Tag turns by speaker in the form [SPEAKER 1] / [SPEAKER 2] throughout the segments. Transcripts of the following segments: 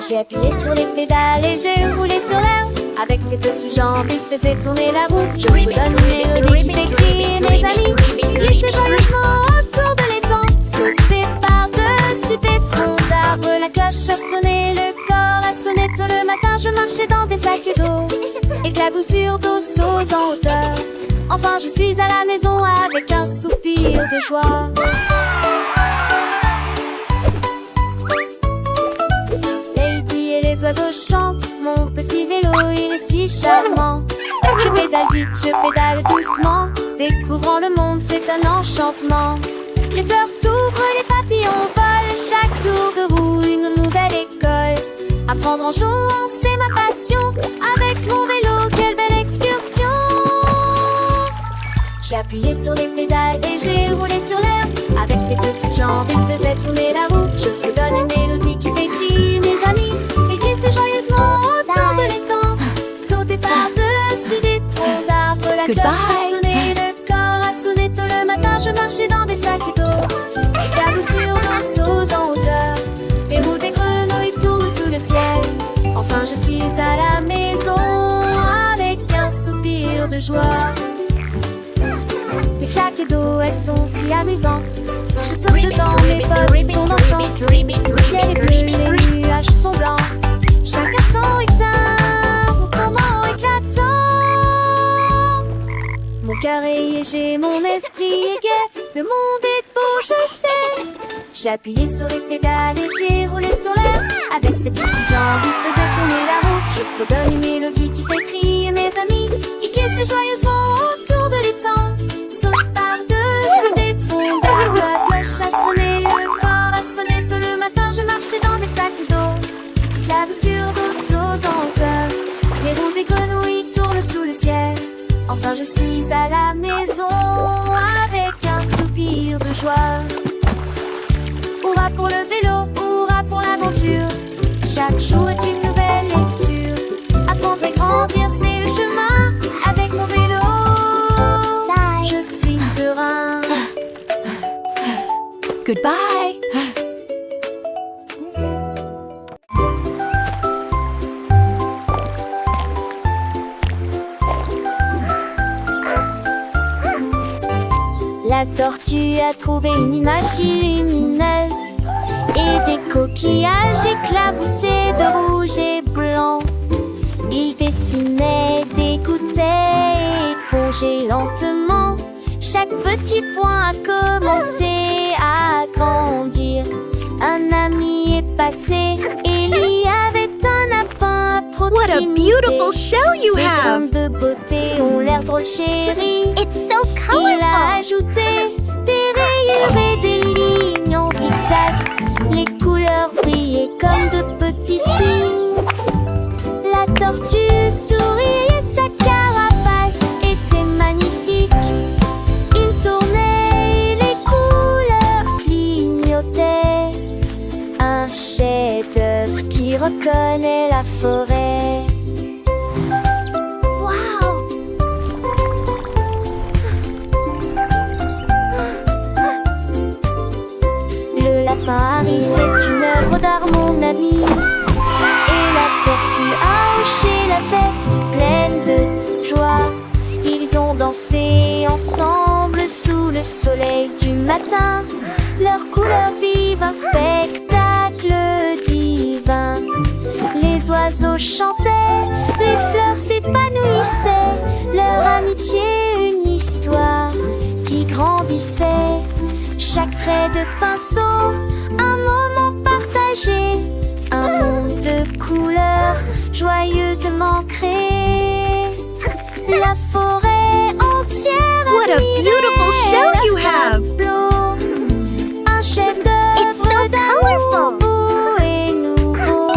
[SPEAKER 1] J'ai appuyé sur les pédales et j'ai roulé sur l'herbe. Avec ses petits jambes, il faisait tourner la roue. Je vous donne une mélodie qui fait crier mes amis. Glissez joyeusement autour de l'étang. Sauter par-dessus des troncs d'arbres. La cloche a sonné, le corps a sonné. Tôt le matin, je marchais dans des flaques d'eau. Éclaboussures d'eau sauts en hauteur. Enfin, je suis à la maison avec un soupir de joie. Les oiseaux chantent, mon petit vélo, il est si charmant. Je pédale vite, je pédale doucement. Découvrant le monde, c'est un enchantement. Les fleurs s'ouvrent, les papillons volent. Chaque tour de roue, une nouvelle école. Apprendre en jouant, c'est ma passion. Avec mon vélo, quelle belle excursion. J'ai appuyé sur les pédales et j'ai roulé sur l'herbe. Avec ses petites jambes, il faisait tourner la roue. Je vous donne une mélodie qui fait crier mes amis. Et joyeusement autour de l'étang. Sauter par-dessus des troncs d'arbres. La cloche a sonné, le corps a sonné. Tôt le matin, je marchais dans des flaques d'eau. Éclaboussures d'eau sauts en hauteur. Les roues des grenouilles tournent sous le ciel. Enfin, je suis à la maison avec un soupir de joie. Les flaques d'eau, elles sont si amusantes. Je saute dedans, mes potes sont dansantes. Le ciel est bleu, les nuages sont blancs. Chacun son éteint, mon comment éclatant. Mon cœur est léger, mon esprit est gai. Le monde est beau, je sais. J'ai appuyé sur les pédales et j'ai roulé sur l'air. Avec ses petites jambes, il faisait tourner la roue. Je fredonne une mélodie qui fait crier mes amis. Il glissait joyeusement autour de l'étang. Saute par-dessus des troncs d'arbres. La cloche a sonné, le corps a sonné. Tôt le matin, je marchais dans des flaques d'eau. Éclaboussures d'eau sauts en hauteur. Les roues des grenouilles tournent sous le ciel. Enfin, je suis à la maison avec un soupir de joie. Hurrah pour le vélo, hurrah pour l'aventure. Chaque jour est une nouvelle lecture. Apprendre et grandir, c'est le chemin. Avec mon vélo, je suis serein.
[SPEAKER 2] Goodbye.
[SPEAKER 1] La tortue a trouvé une image si lumineuse et des coquillages éclaboussés de rouge et blanc. Il dessinait, dégoûtait et épongeait lentement. Chaque petit point a commencé à grandir. Un ami est passé et il y avait un lapin à proximité.
[SPEAKER 2] What a beautiful shell you
[SPEAKER 1] Ses
[SPEAKER 2] have!
[SPEAKER 1] graines de beauté ont l'air drôle, chérie.
[SPEAKER 2] It's so
[SPEAKER 1] Il a
[SPEAKER 2] colorful.
[SPEAKER 1] ajouté des rayures et des lignes en zigzag. Les couleurs brillaient comme de petits signes. La tortue souriait, sa carapace était magnifique. Il tournait et les couleurs clignotaient. Un chef-d'œuvre qui reconnaît la forêt. Paris, c'est une œuvre d'art, mon ami. Et la tortue a hoché la tête, pleine de joie. Ils ont dansé ensemble sous le soleil du matin. Leurs couleurs vivent, un spectacle divin. Les oiseaux chantaient, les fleurs s'épanouissaient. Leur amitié, une histoire qui grandissait. Chaque trait de pinceau, un moment partagé, un monde de couleurs joyeusement créé. La forêt entière.
[SPEAKER 2] What a beautiful shell you have!
[SPEAKER 1] Un chef-d'œuvre.
[SPEAKER 2] It's so colorful.
[SPEAKER 1] Beau et nouveau.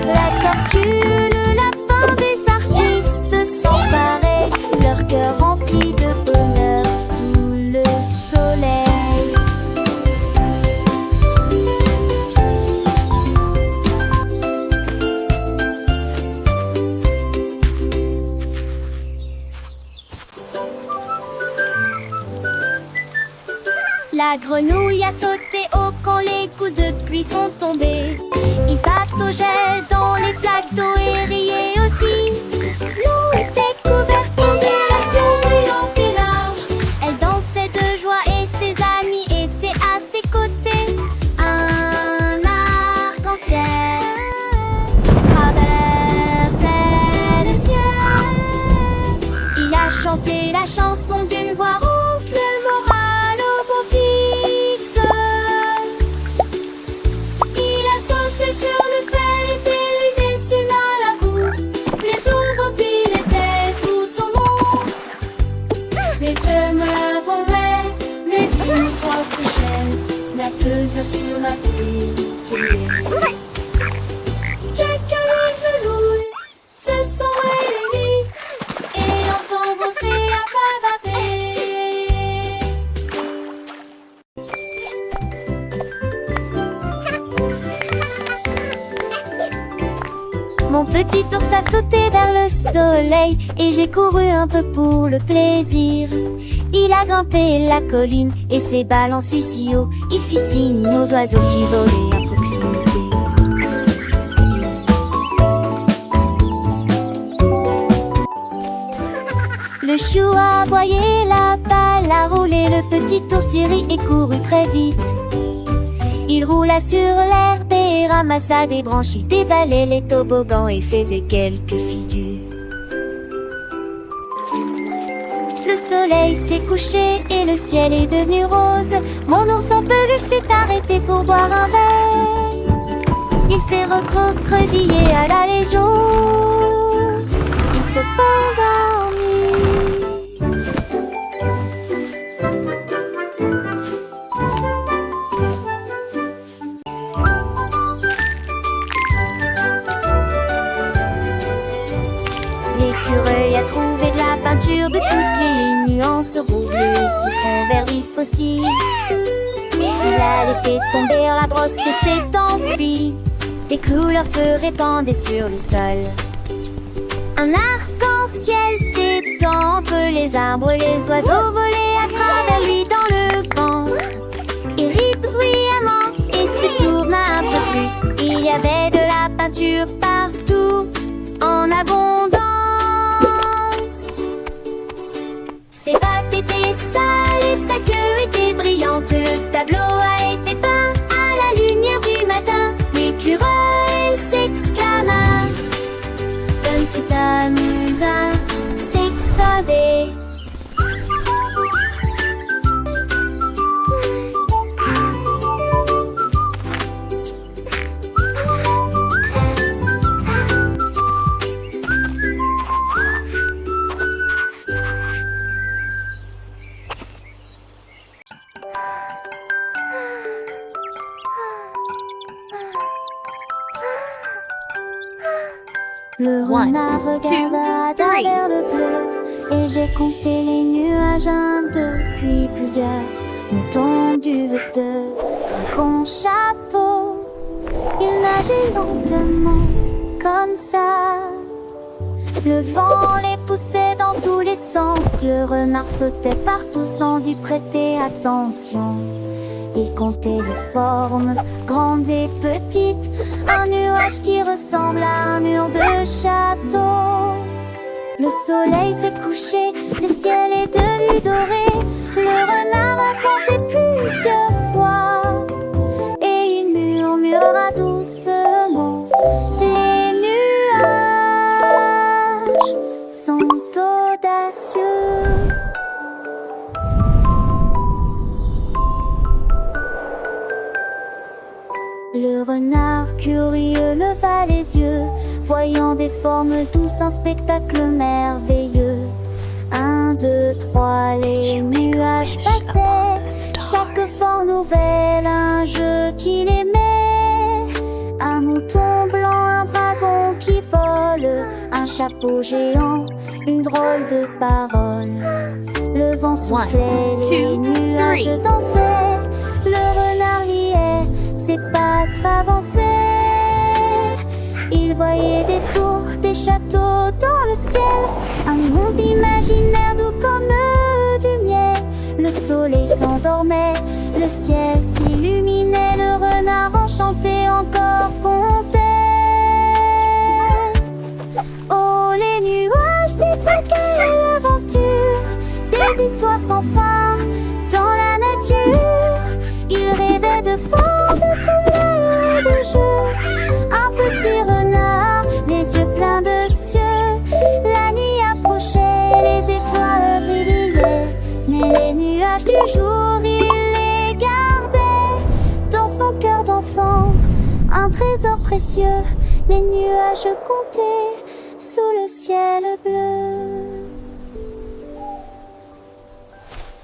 [SPEAKER 1] La tortue, le lapin, des artistes s'emparaient, leur cœur rempli de bonheur sous le soleil. La grenouille a sauté haut quand les coups de pluie sont tombés. Il pataugeait dans les flaques d'eau et riait aussi. L'eau était couverte d'ondulations brillantes et larges. Elle dansait de joie et ses amis étaient à ses côtés. Un arc-en-ciel traversait le ciel. Il a chanté la chanson d'une voix rauque, le moral au beau fixe. Il a sauté sur le fer et dérivé sur la boue. Les oiseaux piles étaient tous au monde. Les demeures volaient, les îles s'enchaînent, natteuses sur la télé. Quelques velours se sont réunis et entend l'océan bavader. Mon petit ours a sauté vers le soleil et j'ai couru un peu pour le plaisir. Il a grimpé la colline et s'est balancé si haut. Il fit signe aux oiseaux qui volaient à proximité. Le chou a aboyé, la balle a roulé, le petit ours rit et courut très vite. Il roula sur l'herbe et ramassa des branches, il dévalait les toboggans et faisait quelques figures. Le soleil s'est couché et le ciel est devenu rose. Mon ours en peluche s'est arrêté pour boire un verre. Il s'est recroquevillé à la légion. Il s'est endormi. L'écureuil a trouvé de la peinture de toutes les nuances, rouge, bleu, citron, vert vif aussi. Il a laissé tomber la brosse et s'est enfui. Des couleurs se répandaient sur le sol. Un arc-en-ciel s'étend entre les arbres, les oiseaux volaient à travers lui dans le vent. Il rit bruyamment et se tourna un peu plus. Il y avait de la peinture partout, en abondance. Ses pattes étaient sales et sa queue était brillante. Le tableau a été peint à la lumière du matin. L'écureuil s'exclama: comme c'est amusant, c'est que ça va. Le renard regarda à travers le bleu et j'ai compté les nuages un, deux, puis plusieurs. Moutons du de dragons chapeau. Il nageait lentement comme ça. Le vent les poussait dans tous les sens. Le renard sautait partout sans y prêter attention. Il comptait les formes, grandes et petites. Un nuage qui ressemble à un mur de château. Le soleil s'est couché, le ciel est devenu doré. Le renard a compté plusieurs fois et il murmura doucement: les nuages sont audacieux. Le renard curieux leva les yeux, voyant des formes douces, un spectacle merveilleux. 1, 2, 3, les nuages passaient, chaque forme nouvelle, un jeu qu'il aimait. Un mouton blanc, un dragon qui vole, un chapeau géant, une drôle de parole. Le vent soufflait, les nuages dansaient, le renard riait, ses pattes avançaient. Il voyait des tours, des châteaux dans le ciel, un monde imaginaire doux comme du miel. Le soleil s'endormait, le ciel s'illuminait, le renard enchanté encore comptait. Oh, les nuages, dis-toi quelle aventure, des histoires sans fin dans la nature. Il rêvait de formes, de couleurs et de jeux. Un petit renard, les yeux pleins de cieux. La nuit approchait, les étoiles brillaient, mais les nuages du jour, il les gardait dans son cœur d'enfant. Un trésor précieux, les nuages comptaient sous le ciel bleu.